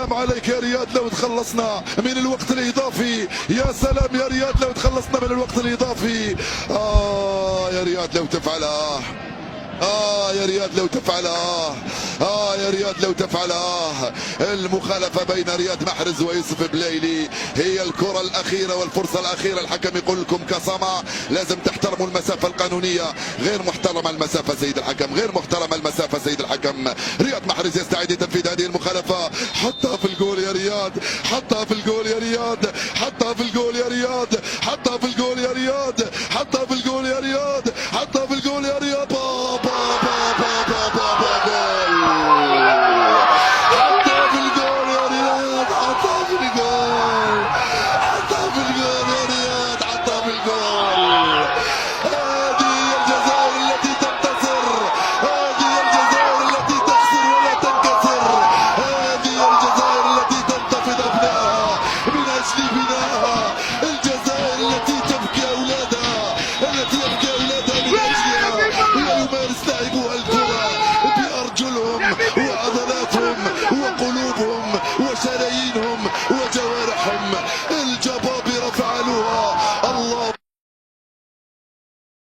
عليك يا رياض لو تخلصنا من الوقت الإضافي. يا سلام يا رياض لو تخلصنا من الوقت الإضافي. يا رياض لو تفعلها. يا رياض لو تفعلها. يا رياض لو تفعلها. المخالفة بين رياض محرز ويوسف بلايلي هي الكرة الأخيرة والفرصة الأخيرة. الحكم يقول لكم كصمع لازم تحترموا المسافة القانونية. غير محترمة المسافة سيد الحكم، غير محترمة المسافة سيد الحكم. رياض محرز يستعد لتنفيذ هذه المخالفة. حطها في الجول يا رياض، حطها في الجول يا رياض، حطها في الجول